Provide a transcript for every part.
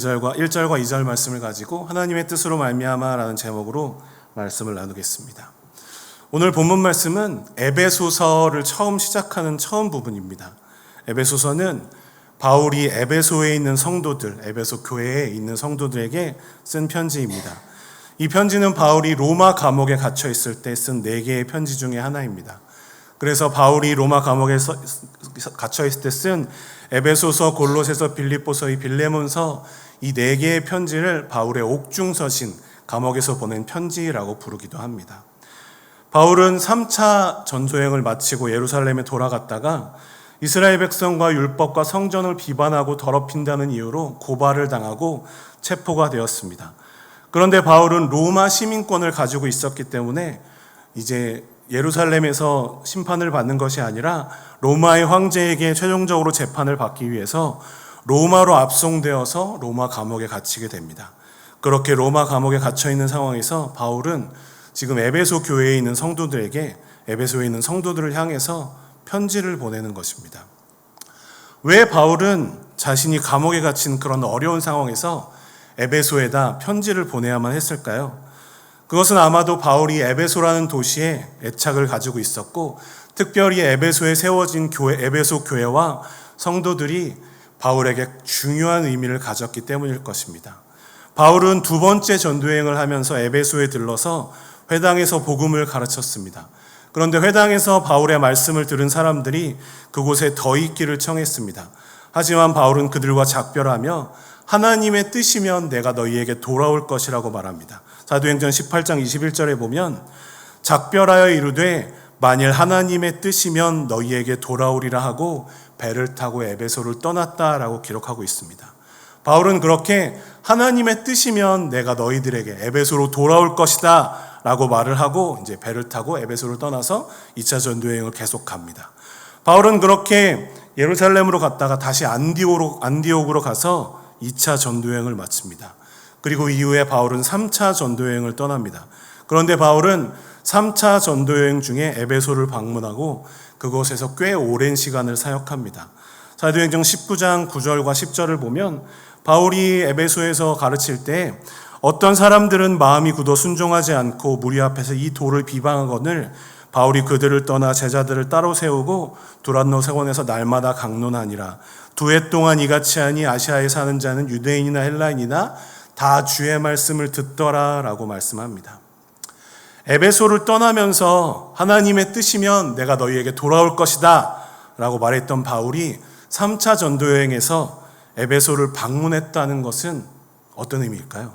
1절과 2절 말씀을 가지고 하나님의 뜻으로 말미암아라는 제목으로 말씀을 나누겠습니다. 오늘 본문 말씀은 에베소서를 처음 시작하는 처음 부분입니다. 에베소서는 바울이 에베소에 있는 성도들, 에베소 교회에 있는 성도들에게 쓴 편지입니다. 이 편지는 바울이 로마 감옥에 갇혀 있을 때 쓴 4개의 편지 중에 하나입니다. 그래서 바울이 로마 감옥에 갇혀 있을 때 쓴 에베소서, 골로새서, 빌립보서, 빌레몬서 이 4개의 편지를 바울의 옥중서신, 감옥에서 보낸 편지라고 부르기도 합니다. 바울은 3차 전도여행을 마치고 예루살렘에 돌아갔다가 이스라엘 백성과 율법과 성전을 비방하고 더럽힌다는 이유로 고발을 당하고 체포가 되었습니다. 그런데 바울은 로마 시민권을 가지고 있었기 때문에 이제 예루살렘에서 심판을 받는 것이 아니라 로마의 황제에게 최종적으로 재판을 받기 위해서 로마로 압송되어서 로마 감옥에 갇히게 됩니다. 그렇게 로마 감옥에 갇혀 있는 상황에서 바울은 지금 에베소 교회에 있는 성도들에게, 에베소에 있는 성도들을 향해서 편지를 보내는 것입니다. 왜 바울은 자신이 감옥에 갇힌 그런 어려운 상황에서 에베소에다 편지를 보내야만 했을까요? 그것은 아마도 바울이 에베소라는 도시에 애착을 가지고 있었고, 특별히 에베소에 세워진 에베소 교회와 성도들이 바울에게 중요한 의미를 가졌기 때문일 것입니다. 바울은 2번째 전도여행을 하면서 에베소에 들러서 회당에서 복음을 가르쳤습니다. 그런데 회당에서 바울의 말씀을 들은 사람들이 그곳에 더 있기를 청했습니다. 하지만 바울은 그들과 작별하며 하나님의 뜻이면 내가 너희에게 돌아올 것이라고 말합니다. 사도행전 18장 21절에 보면 작별하여 이르되 만일 하나님의 뜻이면 너희에게 돌아오리라 하고 배를 타고 에베소를 떠났다라고 기록하고 있습니다. 바울은 그렇게 하나님의 뜻이면 내가 너희들에게 에베소로 돌아올 것이다 라고 말을 하고 이제 배를 타고 에베소를 떠나서 2차 전도여행을 계속합니다. 바울은 그렇게 예루살렘으로 갔다가 다시 안디옥으로 가서 2차 전도여행을 마칩니다. 그리고 이후에 바울은 3차 전도여행을 떠납니다. 그런데 바울은 3차 전도여행 중에 에베소를 방문하고 그곳에서 꽤 오랜 시간을 사역합니다. 사도행전 19장 9절과 10절을 보면 바울이 에베소에서 가르칠 때 어떤 사람들은 마음이 굳어 순종하지 않고 무리 앞에서 이 도를 비방하거늘 바울이 그들을 떠나 제자들을 따로 세우고 두란노 세원에서 날마다 강론하니라. 2해 동안 이같이 하니 아시아에 사는 자는 유대인이나 헬라인이나 다 주의 말씀을 듣더라 라고 말씀합니다. 에베소를 떠나면서 하나님의 뜻이면 내가 너희에게 돌아올 것이다 라고 말했던 바울이 3차 전도여행에서 에베소를 방문했다는 것은 어떤 의미일까요?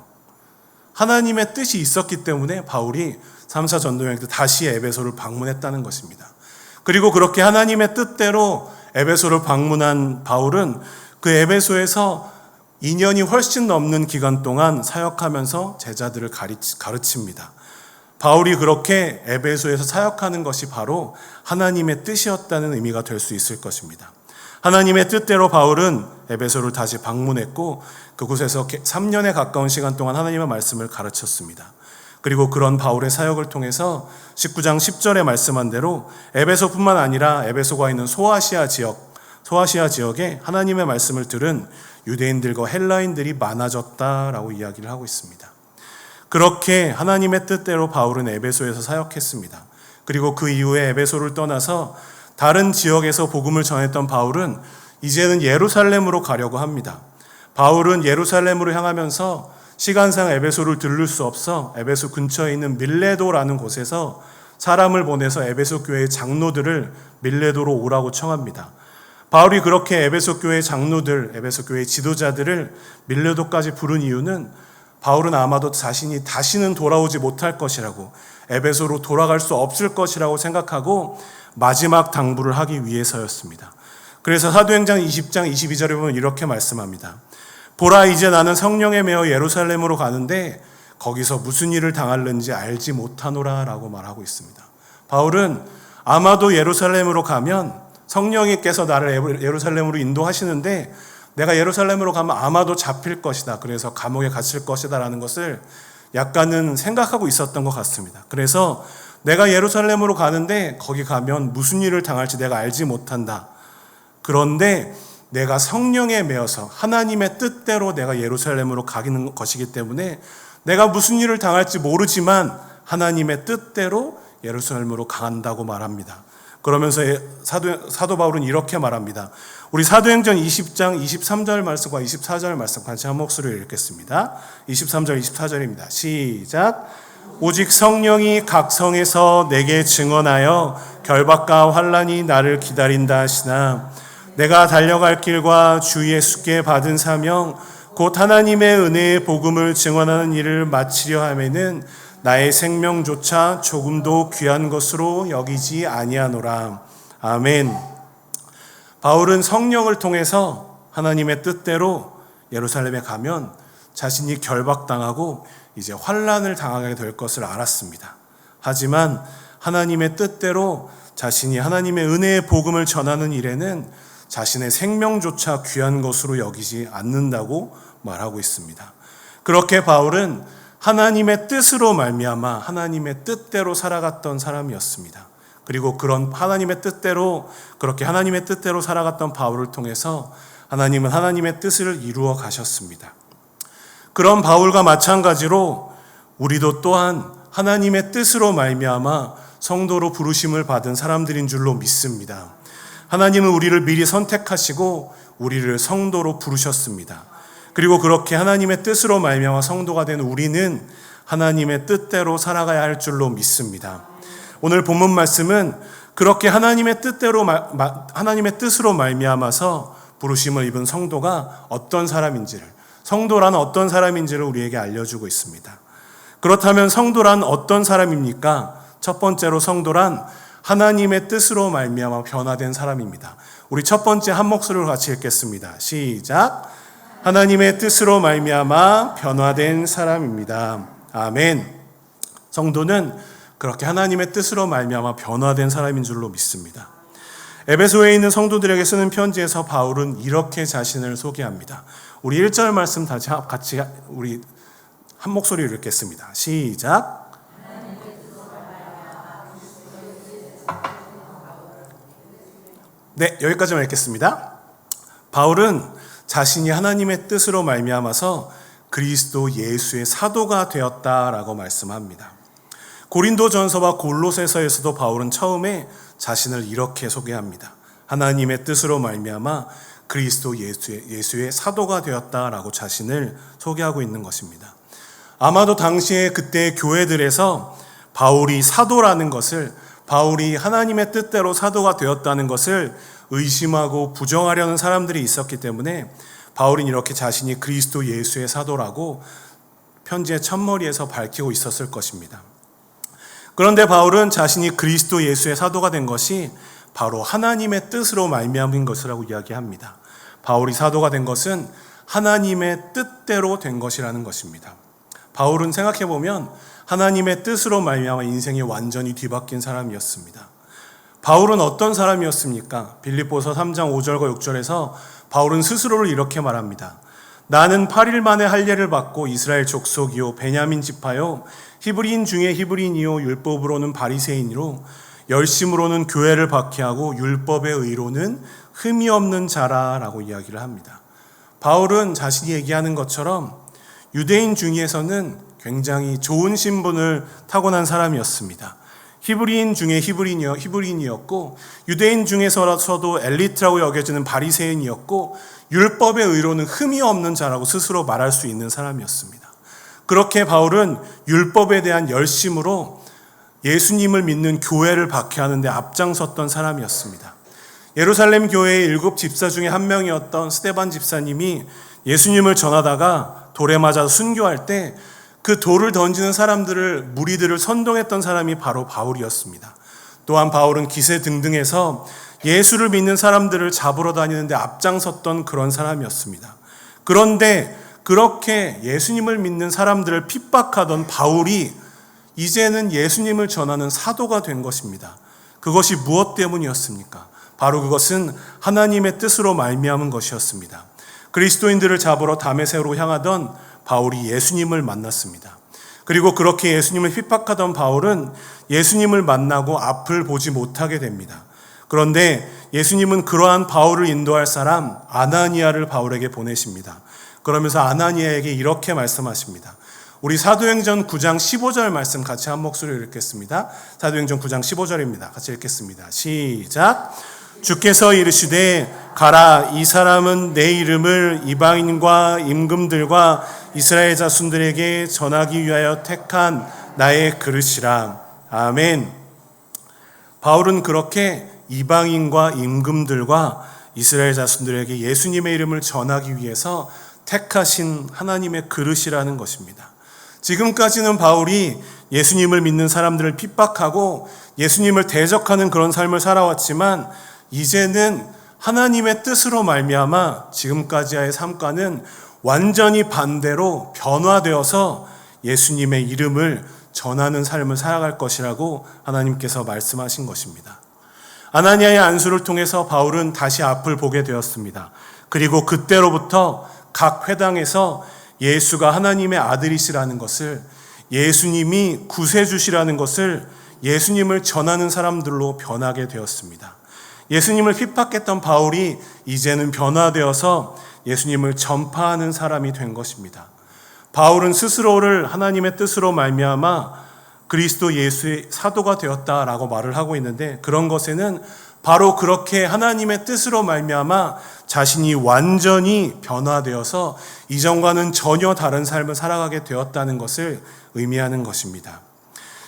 하나님의 뜻이 있었기 때문에 바울이 3차 전도여행 때 다시 에베소를 방문했다는 것입니다. 그리고 그렇게 하나님의 뜻대로 에베소를 방문한 바울은 그 에베소에서 2년이 훨씬 넘는 기간 동안 사역하면서 제자들을 가르칩니다. 바울이 그렇게 에베소에서 사역하는 것이 바로 하나님의 뜻이었다는 의미가 될 수 있을 것입니다. 하나님의 뜻대로 바울은 에베소를 다시 방문했고 그곳에서 3년에 가까운 시간 동안 하나님의 말씀을 가르쳤습니다. 그리고 그런 바울의 사역을 통해서 19장 10절에 말씀한 대로 에베소뿐만 아니라 에베소가 있는 소아시아 지역에 하나님의 말씀을 들은 유대인들과 헬라인들이 많아졌다라고 이야기를 하고 있습니다. 그렇게 하나님의 뜻대로 바울은 에베소에서 사역했습니다. 그리고 그 이후에 에베소를 떠나서 다른 지역에서 복음을 전했던 바울은 이제는 예루살렘으로 가려고 합니다. 바울은 예루살렘으로 향하면서 시간상 에베소를 들를 수 없어 에베소 근처에 있는 밀레도라는 곳에서 사람을 보내서 에베소 교회의 장로들을 밀레도로 오라고 청합니다. 바울이 그렇게 에베소 교회의 장로들, 에베소 교회의 지도자들을 밀레도까지 부른 이유는 바울은 아마도 자신이 다시는 돌아오지 못할 것이라고, 에베소로 돌아갈 수 없을 것이라고 생각하고 마지막 당부를 하기 위해서였습니다. 그래서 사도행전 20장 22절에 보면 이렇게 말씀합니다. 보라, 이제 나는 성령에 매어 예루살렘으로 가는데 거기서 무슨 일을 당할는지 알지 못하노라 라고 말하고 있습니다. 바울은 아마도 예루살렘으로 가면 성령님께서 나를 예루살렘으로 인도하시는데 내가 예루살렘으로 가면 아마도 잡힐 것이다. 그래서 감옥에 갇힐 것이다 라는 것을 약간은 생각하고 있었던 것 같습니다. 그래서 내가 예루살렘으로 가는데 거기 가면 무슨 일을 당할지 내가 알지 못한다. 그런데 내가 성령에 매여서 하나님의 뜻대로 내가 예루살렘으로 가기는 것이기 때문에 내가 무슨 일을 당할지 모르지만 하나님의 뜻대로 예루살렘으로 간다고 말합니다. 그러면서 사도 바울은 이렇게 말합니다. 우리 사도행전 20장 23절 말씀과 24절 말씀 같이 한 목소리로 읽겠습니다. 23절 24절입니다. 시작. 오직 성령이 각 성에서 내게 증언하여 결박과 환난이 나를 기다린다 하시나 내가 달려갈 길과 주 예수께 받은 사명 곧 하나님의 은혜의 복음을 증언하는 일을 마치려 하면은 나의 생명조차 조금도 귀한 것으로 여기지 아니하노라. 아멘. 바울은 성령을 통해서 하나님의 뜻대로 예루살렘에 가면 자신이 결박당하고 이제 환난을 당하게 될 것을 알았습니다. 하지만 하나님의 뜻대로 자신이 하나님의 은혜의 복음을 전하는 일에는 자신의 생명조차 귀한 것으로 여기지 않는다고 말하고 있습니다. 그렇게 바울은 하나님의 뜻으로 말미암아 하나님의 뜻대로 살아갔던 사람이었습니다. 그리고 그런 하나님의 뜻대로 그렇게 하나님의 뜻대로 살아갔던 바울을 통해서 하나님은 하나님의 뜻을 이루어 가셨습니다. 그런 바울과 마찬가지로 우리도 또한 하나님의 뜻으로 말미암아 성도로 부르심을 받은 사람들인 줄로 믿습니다. 하나님은 우리를 미리 선택하시고 우리를 성도로 부르셨습니다. 그리고 그렇게 하나님의 뜻으로 말미암아 성도가 된 우리는 하나님의 뜻대로 살아가야 할 줄로 믿습니다. 오늘 본문 말씀은 그렇게 하나님의 뜻으로 말미암아서 부르심을 입은 성도가 어떤 사람인지를, 성도란 어떤 사람인지를 우리에게 알려주고 있습니다. 그렇다면 성도란 어떤 사람입니까? 첫 번째로 성도란 하나님의 뜻으로 말미암아 변화된 사람입니다. 우리 첫 번째 한 목소리로 같이 읽겠습니다. 시작. 하나님의 뜻으로 말미암아 변화된 사람입니다. 아멘. 성도는 그렇게 하나님의 뜻으로 말미암아 변화된 사람인 줄로 믿습니다. 에베소에 있는 성도들에게 쓰는 편지에서 바울은 이렇게 자신을 소개합니다. 우리 1절 말씀 다시 같이 우리 한 목소리로 읽겠습니다. 시작. 네, 여기까지만 읽겠습니다. 바울은 자신이 하나님의 뜻으로 말미암아서 그리스도 예수의 사도가 되었다라고 말씀합니다. 고린도전서와 골로새서에서도 바울은 처음에 자신을 이렇게 소개합니다. 하나님의 뜻으로 말미암아 그리스도 예수의 사도가 되었다라고 자신을 소개하고 있는 것입니다. 아마도 당시에 그때 교회들에서 바울이 사도라는 것을, 바울이 하나님의 뜻대로 사도가 되었다는 것을 의심하고 부정하려는 사람들이 있었기 때문에 바울은 이렇게 자신이 그리스도 예수의 사도라고 편지의 첫머리에서 밝히고 있었을 것입니다. 그런데 바울은 자신이 그리스도 예수의 사도가 된 것이 바로 하나님의 뜻으로 말미암은 것이라고 이야기합니다. 바울이 사도가 된 것은 하나님의 뜻대로 된 것이라는 것입니다. 바울은 생각해보면 하나님의 뜻으로 말미암아 인생이 완전히 뒤바뀐 사람이었습니다. 바울은 어떤 사람이었습니까? 빌립보서 3장 5절과 6절에서 바울은 스스로를 이렇게 말합니다. 나는 8일 만에 할례를 받고 이스라엘 족속이요 베냐민 지파요 히브리인 중에 히브리인이요 율법으로는 바리새인이로 열심으로는 교회를 박해하고 율법의 의로는 흠이 없는 자라라고 이야기를 합니다. 바울은 자신이 얘기하는 것처럼 유대인 중에서는 굉장히 좋은 신분을 타고난 사람이었습니다. 히브리인 중에 히브리인이었고 유대인 중에서도 엘리트라고 여겨지는 바리새인이었고 율법의 의로는 흠이 없는 자라고 스스로 말할 수 있는 사람이었습니다. 그렇게 바울은 율법에 대한 열심으로 예수님을 믿는 교회를 박해하는 데 앞장섰던 사람이었습니다. 예루살렘 교회의 7 집사 중에 한 명이었던 스데반 집사님이 예수님을 전하다가 돌에 맞아 순교할 때 그 돌을 던지는 무리들을 선동했던 사람이 바로 바울이었습니다. 또한 바울은 기세등등해서 예수를 믿는 사람들을 잡으러 다니는데 앞장섰던 그런 사람이었습니다. 그런데 그렇게 예수님을 믿는 사람들을 핍박하던 바울이 이제는 예수님을 전하는 사도가 된 것입니다. 그것이 무엇 때문이었습니까? 바로 그것은 하나님의 뜻으로 말미암은 것이었습니다. 그리스도인들을 잡으러 다메섹으로 향하던 바울이 예수님을 만났습니다. 그리고 그렇게 예수님을 핍박하던 바울은 예수님을 만나고 앞을 보지 못하게 됩니다. 그런데 예수님은 그러한 바울을 인도할 사람 아나니아를 바울에게 보내십니다. 그러면서 아나니아에게 이렇게 말씀하십니다. 우리 사도행전 9장 15절 말씀 같이 한 목소리로 읽겠습니다. 사도행전 9장 15절입니다. 같이 읽겠습니다. 시작. 주께서 이르시되 가라, 이 사람은 내 이름을 이방인과 임금들과 이스라엘 자손들에게 전하기 위하여 택한 나의 그릇이라. 아멘. 바울은 그렇게 이방인과 임금들과 이스라엘 자손들에게 예수님의 이름을 전하기 위해서 택하신 하나님의 그릇이라는 것입니다. 지금까지는 바울이 예수님을 믿는 사람들을 핍박하고 예수님을 대적하는 그런 삶을 살아왔지만 이제는 하나님의 뜻으로 말미암아 지금까지의 삶과는 완전히 반대로 변화되어서 예수님의 이름을 전하는 삶을 살아갈 것이라고 하나님께서 말씀하신 것입니다. 아나니아의 안수를 통해서 바울은 다시 앞을 보게 되었습니다. 그리고 그때로부터 각 회당에서 예수가 하나님의 아들이시라는 것을, 예수님이 구세주시라는 것을 예수님을 전하는 사람들로 변하게 되었습니다. 예수님을 핍박했던 바울이 이제는 변화되어서 예수님을 전파하는 사람이 된 것입니다. 바울은 스스로를 하나님의 뜻으로 말미암아 그리스도 예수의 사도가 되었다라고 말을 하고 있는데, 그런 것에는 바로 그렇게 하나님의 뜻으로 말미암아 자신이 완전히 변화되어서 이전과는 전혀 다른 삶을 살아가게 되었다는 것을 의미하는 것입니다.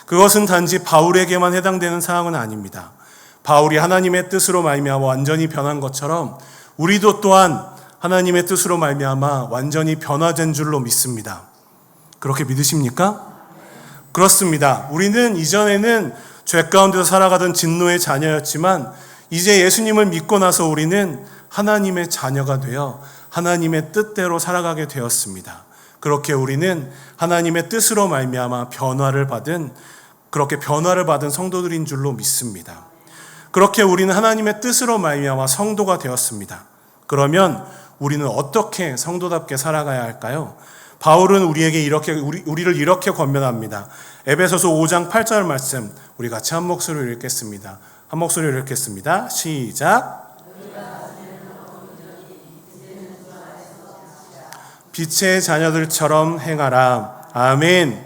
그것은 단지 바울에게만 해당되는 사항은 아닙니다. 바울이 하나님의 뜻으로 말미암아 완전히 변한 것처럼 우리도 또한 하나님의 뜻으로 말미암아 완전히 변화된 줄로 믿습니다. 그렇게 믿으십니까? 그렇습니다. 우리는 이전에는 죄 가운데서 살아가던 진노의 자녀였지만 이제 예수님을 믿고 나서 우리는 하나님의 자녀가 되어 하나님의 뜻대로 살아가게 되었습니다. 그렇게 우리는 하나님의 뜻으로 말미암아 그렇게 변화를 받은 성도들인 줄로 믿습니다. 그렇게 우리는 하나님의 뜻으로 말미암아 성도가 되었습니다. 그러면 우리는 어떻게 성도답게 살아가야 할까요? 바울은 우리를 이렇게 권면합니다. 에베소서 5장 8절 말씀 우리 같이 한 목소리로 읽겠습니다. 한 목소리로 읽겠습니다. 시작. 빛의 자녀들처럼 행하라. 아멘.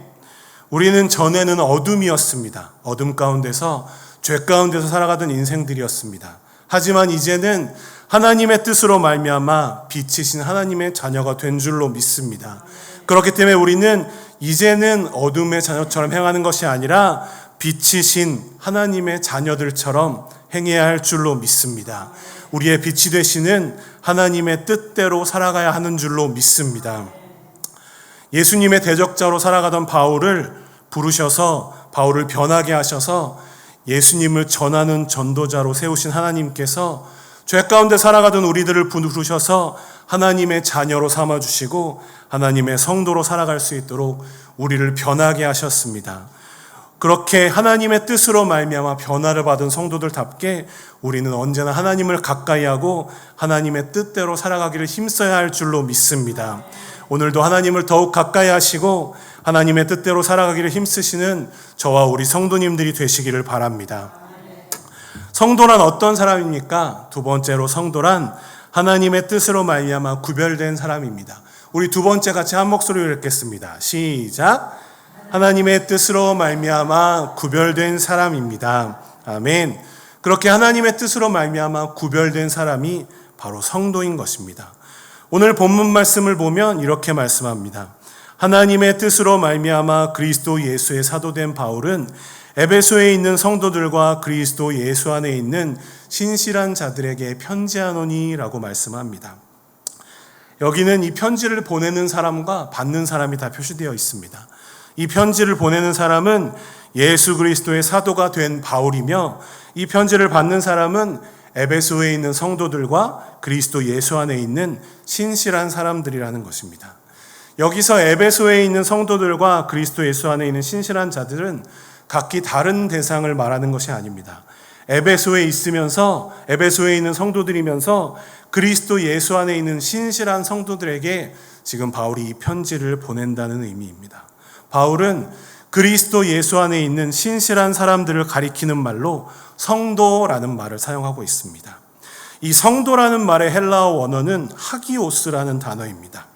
우리는 전에는 어둠이었습니다. 어둠 가운데서 죄 가운데서 살아가던 인생들이었습니다. 하지만 이제는 하나님의 뜻으로 말미암아 빛이신 하나님의 자녀가 된 줄로 믿습니다. 그렇기 때문에 우리는 이제는 어둠의 자녀처럼 행하는 것이 아니라 빛이신 하나님의 자녀들처럼 행해야 할 줄로 믿습니다. 우리의 빛이 되시는 하나님의 뜻대로 살아가야 하는 줄로 믿습니다. 예수님의 대적자로 살아가던 바울을 부르셔서 바울을 변하게 하셔서 예수님을 전하는 전도자로 세우신 하나님께서 죄 가운데 살아가던 우리들을 부르셔서 하나님의 자녀로 삼아주시고 하나님의 성도로 살아갈 수 있도록 우리를 변하게 하셨습니다. 그렇게 하나님의 뜻으로 말미암아 변화를 받은 성도들답게 우리는 언제나 하나님을 가까이 하고 하나님의 뜻대로 살아가기를 힘써야 할 줄로 믿습니다. 오늘도 하나님을 더욱 가까이 하시고 하나님의 뜻대로 살아가기를 힘쓰시는 저와 우리 성도님들이 되시기를 바랍니다. 성도란 어떤 사람입니까? 두 번째로 성도란 하나님의 뜻으로 말미암아 구별된 사람입니다. 우리 두 번째 같이 한 목소리로 읽겠습니다. 시작. 하나님의 뜻으로 말미암아 구별된 사람입니다. 아멘. 그렇게 하나님의 뜻으로 말미암아 구별된 사람이 바로 성도인 것입니다. 오늘 본문 말씀을 보면 이렇게 말씀합니다. 하나님의 뜻으로 말미암아 그리스도 예수의 사도된 바울은 에베소에 있는 성도들과 그리스도 예수 안에 있는 신실한 자들에게 편지하노니라고 말씀합니다. 여기는 이 편지를 보내는 사람과 받는 사람이 다 표시되어 있습니다. 이 편지를 보내는 사람은 예수 그리스도의 사도가 된 바울이며 이 편지를 받는 사람은 에베소에 있는 성도들과 그리스도 예수 안에 있는 신실한 사람들이라는 것입니다. 여기서 에베소에 있는 성도들과 그리스도 예수 안에 있는 신실한 자들은 각기 다른 대상을 말하는 것이 아닙니다. 에베소에 있으면서 에베소에 있는 성도들이면서 그리스도 예수 안에 있는 신실한 성도들에게 지금 바울이 이 편지를 보낸다는 의미입니다. 바울은 그리스도 예수 안에 있는 신실한 사람들을 가리키는 말로 성도라는 말을 사용하고 있습니다. 이 성도라는 말의 헬라어 원어는 하기오스라는 단어입니다.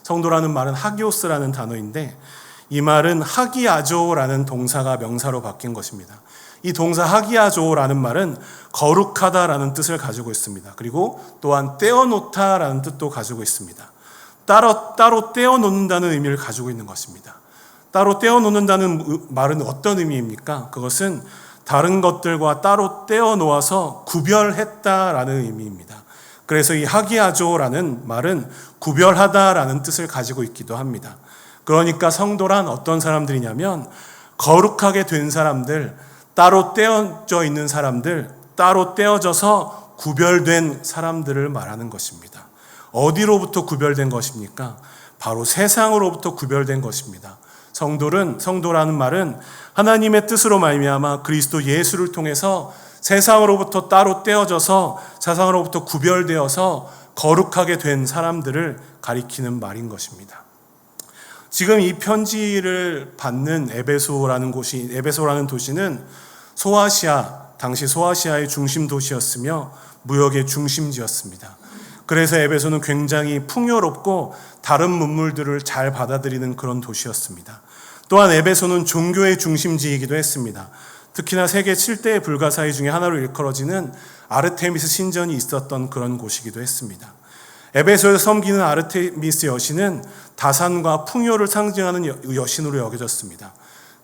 성도라는 말은 하기오스라는 단어인데 이 말은 하기아조라는 동사가 명사로 바뀐 것입니다. 이 동사 하기아조라는 말은 거룩하다라는 뜻을 가지고 있습니다. 그리고 또한 떼어놓다라는 뜻도 가지고 있습니다. 따로 떼어놓는다는 의미를 가지고 있는 것입니다. 따로 떼어놓는다는 말은 어떤 의미입니까? 그것은 다른 것들과 따로 떼어놓아서 구별했다라는 의미입니다. 그래서 이 하기아조라는 말은 구별하다라는 뜻을 가지고 있기도 합니다. 그러니까 성도란 어떤 사람들이냐면 거룩하게 된 사람들, 따로 떼어져 있는 사람들, 따로 떼어져서 구별된 사람들을 말하는 것입니다. 어디로부터 구별된 것입니까? 바로 세상으로부터 구별된 것입니다. 성도라는 말은 하나님의 뜻으로 말미암아 그리스도 예수를 통해서 세상으로부터 따로 떼어져서 세상으로부터 구별되어서 거룩하게 된 사람들을 가리키는 말인 것입니다. 지금 이 편지를 받는 에베소라는 도시는 당시 소아시아의 중심 도시였으며 무역의 중심지였습니다. 그래서 에베소는 굉장히 풍요롭고 다른 문물들을 잘 받아들이는 그런 도시였습니다. 또한 에베소는 종교의 중심지이기도 했습니다. 특히나 세계 7대의 불가사의 중에 하나로 일컬어지는 아르테미스 신전이 있었던 그런 곳이기도 했습니다. 에베소에서 섬기는 아르테미스 여신은 다산과 풍요를 상징하는 여신으로 여겨졌습니다.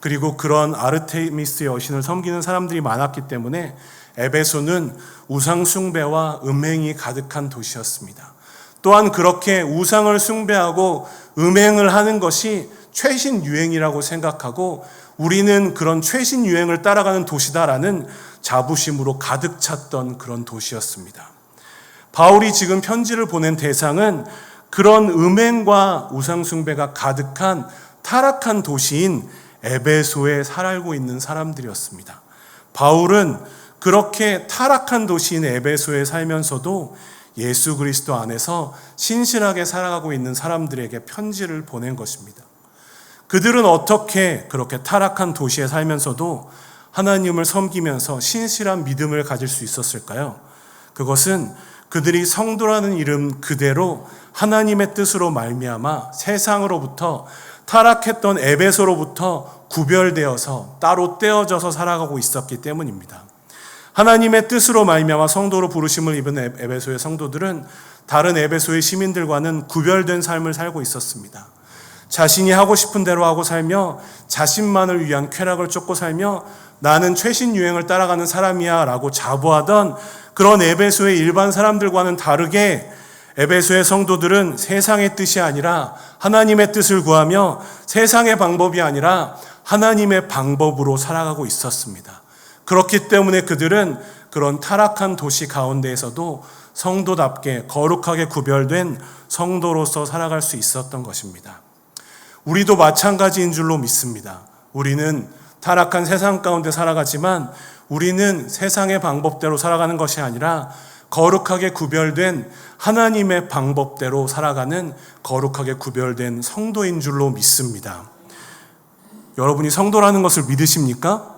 그리고 그런 아르테미스 여신을 섬기는 사람들이 많았기 때문에 에베소는 우상 숭배와 음행이 가득한 도시였습니다. 또한 그렇게 우상을 숭배하고 음행을 하는 것이 최신 유행이라고 생각하고 우리는 그런 최신 유행을 따라가는 도시다라는 자부심으로 가득 찼던 그런 도시였습니다. 바울이 지금 편지를 보낸 대상은 그런 음행과 우상 숭배가 가득한 타락한 도시인 에베소에 살고 있는 사람들이었습니다. 바울은 그렇게 타락한 도시인 에베소에 살면서도 예수 그리스도 안에서 신실하게 살아가고 있는 사람들에게 편지를 보낸 것입니다. 그들은 어떻게 그렇게 타락한 도시에 살면서도 하나님을 섬기면서 신실한 믿음을 가질 수 있었을까요? 그것은 그들이 성도라는 이름 그대로 하나님의 뜻으로 말미암아 세상으로부터 타락했던 에베소로부터 구별되어서 따로 떼어져서 살아가고 있었기 때문입니다. 하나님의 뜻으로 말미암아 성도로 부르심을 입은 에베소의 성도들은 다른 에베소의 시민들과는 구별된 삶을 살고 있었습니다. 자신이 하고 싶은 대로 하고 살며 자신만을 위한 쾌락을 쫓고 살며 나는 최신 유행을 따라가는 사람이야 라고 자부하던 그런 에베소의 일반 사람들과는 다르게 에베소의 성도들은 세상의 뜻이 아니라 하나님의 뜻을 구하며 세상의 방법이 아니라 하나님의 방법으로 살아가고 있었습니다. 그렇기 때문에 그들은 그런 타락한 도시 가운데에서도 성도답게 거룩하게 구별된 성도로서 살아갈 수 있었던 것입니다. 우리도 마찬가지인 줄로 믿습니다. 우리는 타락한 세상 가운데 살아가지만 우리는 세상의 방법대로 살아가는 것이 아니라 거룩하게 구별된 하나님의 방법대로 살아가는 거룩하게 구별된 성도인 줄로 믿습니다. 여러분이 성도라는 것을 믿으십니까?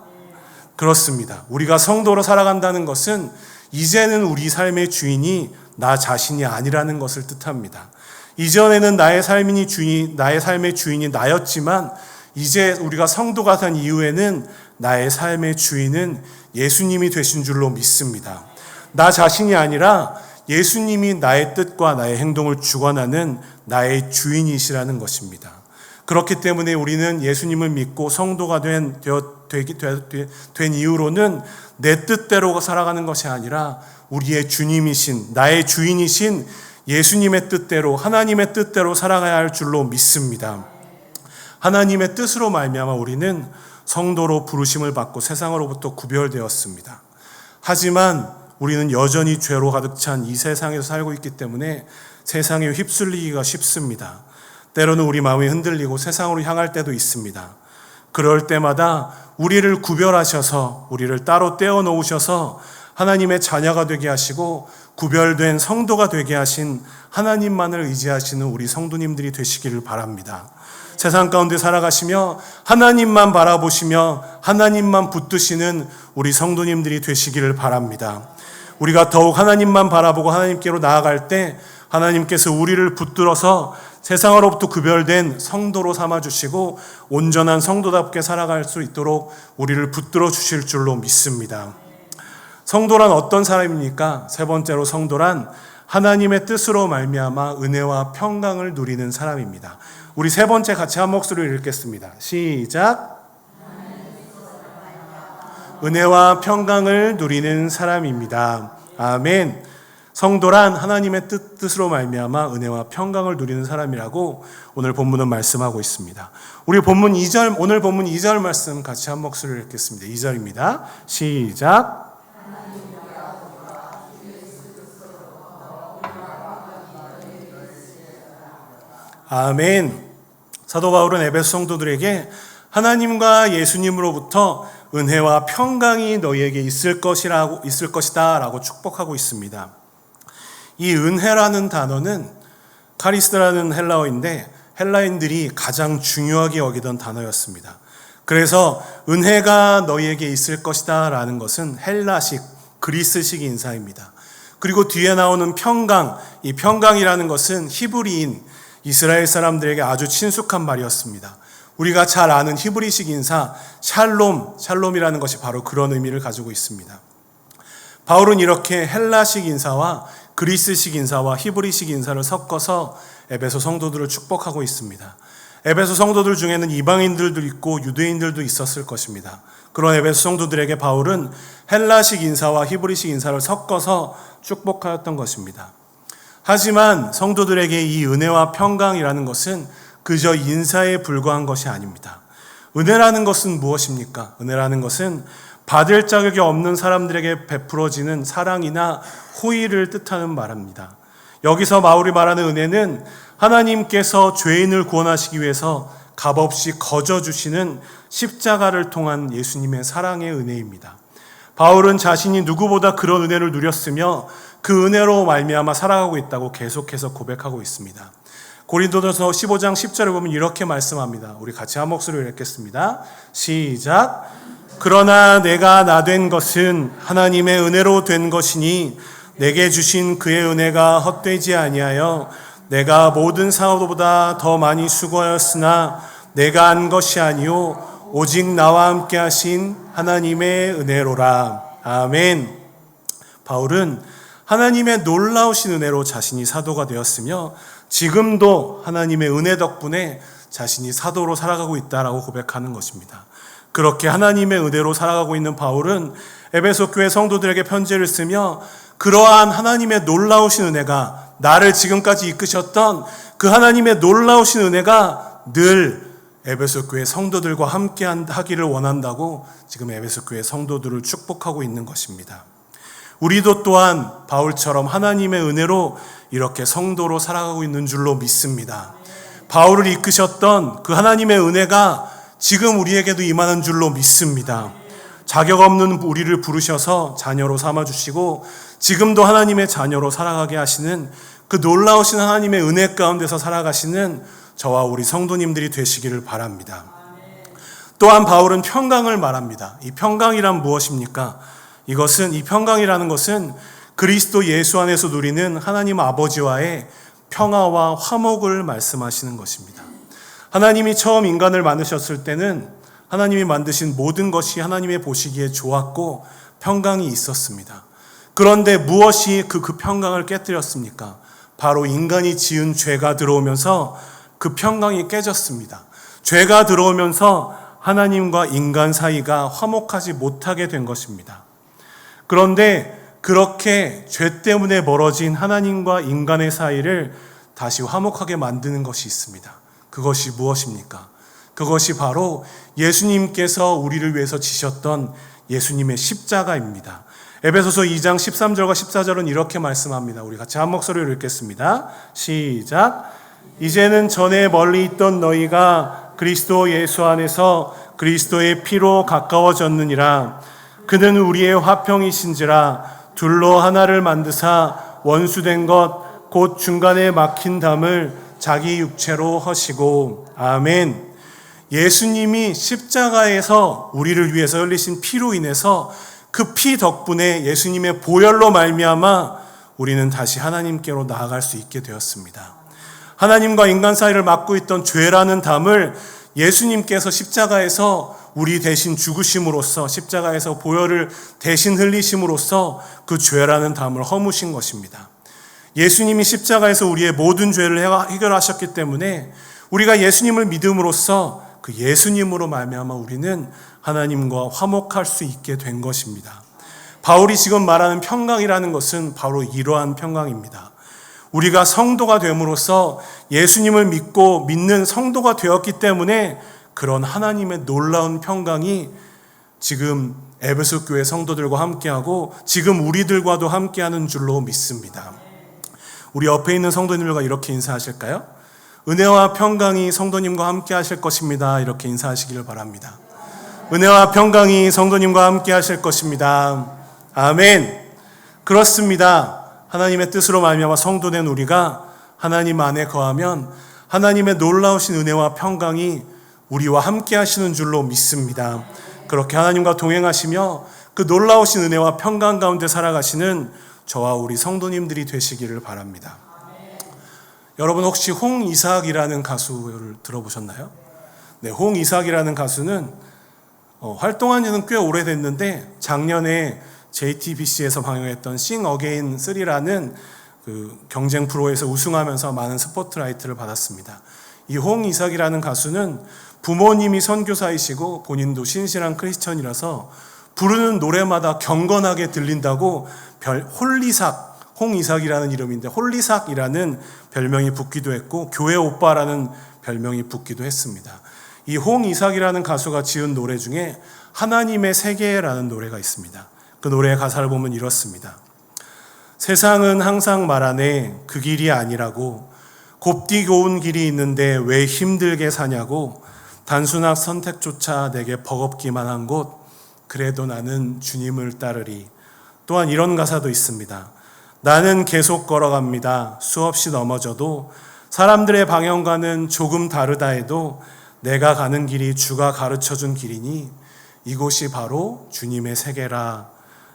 그렇습니다. 우리가 성도로 살아간다는 것은 이제는 우리 삶의 주인이 나 자신이 아니라는 것을 뜻합니다. 이전에는 나의 삶의 주인이 나였지만 이제 우리가 성도가 된 이후에는 나의 삶의 주인은 예수님이 되신 줄로 믿습니다. 나 자신이 아니라 예수님이 나의 뜻과 나의 행동을 주관하는 나의 주인이시라는 것입니다. 그렇기 때문에 우리는 예수님을 믿고 성도가 된 이후로는 내 뜻대로 살아가는 것이 아니라 우리의 주님이신 나의 주인이신 예수님의 뜻대로 하나님의 뜻대로 살아가야 할 줄로 믿습니다. 하나님의 뜻으로 말미암아 우리는 성도로 부르심을 받고 세상으로부터 구별되었습니다. 하지만 우리는 여전히 죄로 가득 찬 이 세상에서 살고 있기 때문에 세상에 휩쓸리기가 쉽습니다. 때로는 우리 마음이 흔들리고 세상으로 향할 때도 있습니다. 그럴 때마다 우리를 구별하셔서 우리를 따로 떼어 놓으셔서 하나님의 자녀가 되게 하시고 구별된 성도가 되게 하신 하나님만을 의지하시는 우리 성도님들이 되시기를 바랍니다. 세상 가운데 살아가시며 하나님만 바라보시며 하나님만 붙드시는 우리 성도님들이 되시기를 바랍니다. 우리가 더욱 하나님만 바라보고 하나님께로 나아갈 때 하나님께서 우리를 붙들어서 세상으로부터 구별된 성도로 삼아주시고 온전한 성도답게 살아갈 수 있도록 우리를 붙들어 주실 줄로 믿습니다. 성도란 어떤 사람입니까? 세 번째로 성도란 하나님의 뜻으로 말미암아 은혜와 평강을 누리는 사람입니다. 우리 세 번째 같이 한 목소리로 읽겠습니다. 시작. 은혜와 평강을 누리는 사람입니다. 아멘. 성도란 하나님의 뜻으로 말미암아 은혜와 평강을 누리는 사람이라고 오늘 본문은 말씀하고 있습니다. 우리 본문 2절, 오늘 본문 2절 말씀 같이 한 목소리로 읽겠습니다. 2절입니다. 시작. 아멘. 사도 바울은 에베소 성도들에게 하나님과 예수님으로부터 은혜와 평강이 너희에게 있을 것이다 라고 축복하고 있습니다. 이 은혜라는 단어는 카리스라는 헬라어인데 헬라인들이 가장 중요하게 여기던 단어였습니다. 그래서 은혜가 너희에게 있을 것이다 라는 것은 헬라식, 그리스식 인사입니다. 그리고 뒤에 나오는 평강, 이 평강이라는 것은 히브리인 이스라엘 사람들에게 아주 친숙한 말이었습니다. 우리가 잘 아는 히브리식 인사 샬롬이라는 것이 바로 그런 의미를 가지고 있습니다. 바울은 이렇게 헬라식 인사와 그리스식 인사와 히브리식 인사를 섞어서 에베소 성도들을 축복하고 있습니다. 에베소 성도들 중에는 이방인들도 있고 유대인들도 있었을 것입니다. 그런 에베소 성도들에게 바울은 헬라식 인사와 히브리식 인사를 섞어서 축복하였던 것입니다. 하지만 성도들에게 이 은혜와 평강이라는 것은 그저 인사에 불과한 것이 아닙니다. 은혜라는 것은 무엇입니까? 은혜라는 것은 받을 자격이 없는 사람들에게 베풀어지는 사랑이나 호의를 뜻하는 말입니다. 여기서 바울이 말하는 은혜는 하나님께서 죄인을 구원하시기 위해서 값없이 거저주시는 십자가를 통한 예수님의 사랑의 은혜입니다. 바울은 자신이 누구보다 그런 은혜를 누렸으며 그 은혜로 말미암아 살아가고 있다고 계속해서 고백하고 있습니다. 고린도전서 15장 10절을 보면 이렇게 말씀합니다. 우리 같이 한 목소리로 읽겠습니다. 시작. 그러나 내가 나 된 것은 하나님의 은혜로 된 것이니 내게 주신 그의 은혜가 헛되지 아니하여 내가 모든 사도보다 더 많이 수고하였으나 내가 한 것이 아니요 오직 나와 함께 하신 하나님의 은혜로라. 아멘. 바울은 하나님의 놀라우신 은혜로 자신이 사도가 되었으며 지금도 하나님의 은혜 덕분에 자신이 사도로 살아가고 있다라고 고백하는 것입니다. 그렇게 하나님의 은혜로 살아가고 있는 바울은 에베소 교회 성도들에게 편지를 쓰며 그러한 하나님의 놀라우신 은혜가 나를 지금까지 이끄셨던 그 하나님의 놀라우신 은혜가 늘 에베소 교회 성도들과 함께 하기를 원한다고 지금 에베소 교회 성도들을 축복하고 있는 것입니다. 우리도 또한 바울처럼 하나님의 은혜로 이렇게 성도로 살아가고 있는 줄로 믿습니다. 바울을 이끄셨던 그 하나님의 은혜가 지금 우리에게도 임하는 줄로 믿습니다. 자격 없는 우리를 부르셔서 자녀로 삼아주시고 지금도 하나님의 자녀로 살아가게 하시는 그 놀라우신 하나님의 은혜 가운데서 살아가시는 저와 우리 성도님들이 되시기를 바랍니다. 또한 바울은 평강을 말합니다. 이 평강이란 무엇입니까? 이 평강이라는 것은 그리스도 예수 안에서 누리는 하나님 아버지와의 평화와 화목을 말씀하시는 것입니다. 하나님이 처음 인간을 만드셨을 때는 하나님이 만드신 모든 것이 하나님의 보시기에 좋았고 평강이 있었습니다. 그런데 무엇이 그 평강을 깨뜨렸습니까? 바로 인간이 지은 죄가 들어오면서 그 평강이 깨졌습니다. 죄가 들어오면서 하나님과 인간 사이가 화목하지 못하게 된 것입니다. 그런데 그렇게 죄 때문에 멀어진 하나님과 인간의 사이를 다시 화목하게 만드는 것이 있습니다. 그것이 무엇입니까? 그것이 바로 예수님께서 우리를 위해서 지셨던 예수님의 십자가입니다. 에베소서 2장 13절과 14절은 이렇게 말씀합니다. 우리 같이 한 목소리로 읽겠습니다. 시작. 이제는 전에 멀리 있던 너희가 그리스도 예수 안에서 그리스도의 피로 가까워졌느니라. 그는 우리의 화평이신지라 둘로 하나를 만드사 원수된 것 곧 중간에 막힌 담을 자기 육체로 허시고. 아멘. 예수님이 십자가에서 우리를 위해서 흘리신 피로 인해서 그 피 덕분에 예수님의 보혈로 말미암아 우리는 다시 하나님께로 나아갈 수 있게 되었습니다. 하나님과 인간 사이를 막고 있던 죄라는 담을 예수님께서 십자가에서 우리 대신 죽으심으로써, 십자가에서 보혈을 대신 흘리심으로써 그 죄라는 담을 허무신 것입니다. 예수님이 십자가에서 우리의 모든 죄를 해결하셨기 때문에 우리가 예수님을 믿음으로써 그 예수님으로 말미암아 우리는 하나님과 화목할 수 있게 된 것입니다. 바울이 지금 말하는 평강이라는 것은 바로 이러한 평강입니다. 우리가 성도가 됨으로써 예수님을 믿고 믿는 성도가 되었기 때문에 그런 하나님의 놀라운 평강이 지금 에베소 교회 성도들과 함께하고 지금 우리들과도 함께하는 줄로 믿습니다. 우리 옆에 있는 성도님들과 이렇게 인사하실까요? 은혜와 평강이 성도님과 함께 하실 것입니다. 이렇게 인사하시기를 바랍니다. 은혜와 평강이 성도님과 함께 하실 것입니다. 아멘. 그렇습니다. 하나님의 뜻으로 말미암아 성도된 우리가 하나님 안에 거하면 하나님의 놀라우신 은혜와 평강이 우리와 함께 하시는 줄로 믿습니다. 그렇게 하나님과 동행하시며 그 놀라우신 은혜와 평강 가운데 살아가시는 저와 우리 성도님들이 되시기를 바랍니다. 여러분 혹시 홍이삭이라는 가수를 들어보셨나요? 네, 홍이삭이라는 가수는 활동한 지는 꽤 오래됐는데 작년에 JTBC에서 방영했던 Sing Again 3라는 그 경쟁 프로에서 우승하면서 많은 스포트라이트를 받았습니다. 이 홍이삭이라는 가수는 부모님이 선교사이시고 본인도 신실한 크리스천이라서 부르는 노래마다 경건하게 들린다고 홀리삭, 홍이삭이라는 이름인데 홀리삭이라는 별명이 붙기도 했고 교회 오빠라는 별명이 붙기도 했습니다. 이 홍이삭이라는 가수가 지은 노래 중에 하나님의 세계라는 노래가 있습니다. 그 노래의 가사를 보면 이렇습니다. 세상은 항상 말하네 그 길이 아니라고 곱디고 온 길이 있는데 왜 힘들게 사냐고 단순한 선택조차 내게 버겁기만 한 곳 그래도 나는 주님을 따르리. 또한 이런 가사도 있습니다. 나는 계속 걸어갑니다. 수없이 넘어져도 사람들의 방향과는 조금 다르다 해도 내가 가는 길이 주가 가르쳐준 길이니 이곳이 바로 주님의 세계라.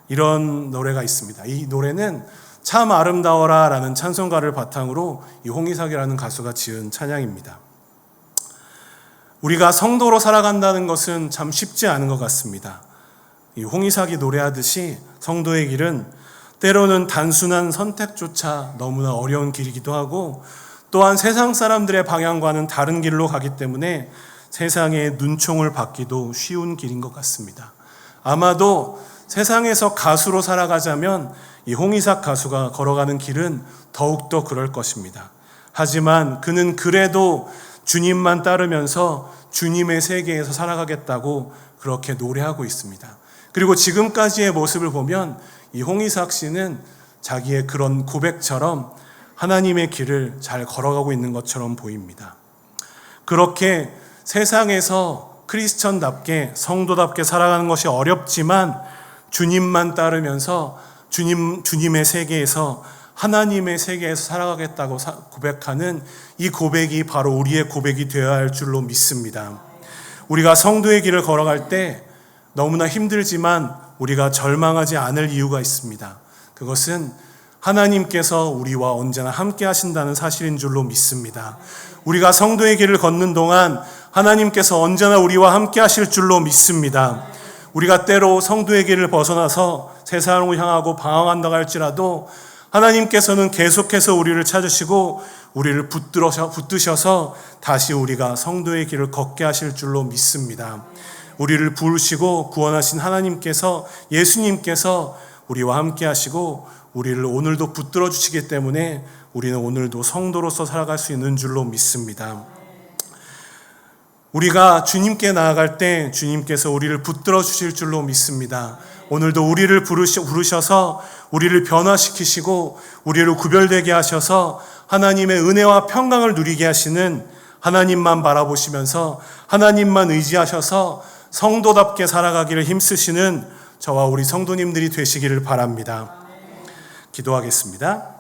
이런 노래가 있습니다. 이 노래는 참 아름다워라 라는 찬송가를 바탕으로 이 홍이삭이라는 가수가 지은 찬양입니다. 우리가 성도로 살아간다는 것은 참 쉽지 않은 것 같습니다. 이 홍이삭이 노래하듯이 성도의 길은 때로는 단순한 선택조차 너무나 어려운 길이기도 하고 또한 세상 사람들의 방향과는 다른 길로 가기 때문에 세상의 눈총을 받기도 쉬운 길인 것 같습니다. 아마도 세상에서 가수로 살아가자면 이 홍이삭 가수가 걸어가는 길은 더욱더 그럴 것입니다. 하지만 그는 그래도 주님만 따르면서 주님의 세계에서 살아가겠다고 그렇게 노래하고 있습니다. 그리고 지금까지의 모습을 보면 이 홍이삭 씨는 자기의 그런 고백처럼 하나님의 길을 잘 걸어가고 있는 것처럼 보입니다. 그렇게 세상에서 크리스천답게 성도답게 살아가는 것이 어렵지만 주님만 따르면서 주님의 세계에서 하나님의 세계에서 살아가겠다고 고백하는 이 고백이 바로 우리의 고백이 되어야 할 줄로 믿습니다. 우리가 성도의 길을 걸어갈 때 너무나 힘들지만 우리가 절망하지 않을 이유가 있습니다. 그것은 하나님께서 우리와 언제나 함께 하신다는 사실인 줄로 믿습니다. 우리가 성도의 길을 걷는 동안 하나님께서 언제나 우리와 함께 하실 줄로 믿습니다. 우리가 때로 성도의 길을 벗어나서 세상을 향하고 방황한다고 할지라도 하나님께서는 계속해서 우리를 찾으시고 우리를 붙드셔서 다시 우리가 성도의 길을 걷게 하실 줄로 믿습니다. 우리를 부르시고 구원하신 하나님께서 예수님께서 우리와 함께 하시고 우리를 오늘도 붙들어 주시기 때문에 우리는 오늘도 성도로서 살아갈 수 있는 줄로 믿습니다. 우리가 주님께 나아갈 때 주님께서 우리를 붙들어 주실 줄로 믿습니다. 오늘도 우리를 부르셔서 우리를 변화시키시고 우리를 구별되게 하셔서 하나님의 은혜와 평강을 누리게 하시는 하나님만 바라보시면서 하나님만 의지하셔서 성도답게 살아가기를 힘쓰시는 저와 우리 성도님들이 되시기를 바랍니다. 기도하겠습니다.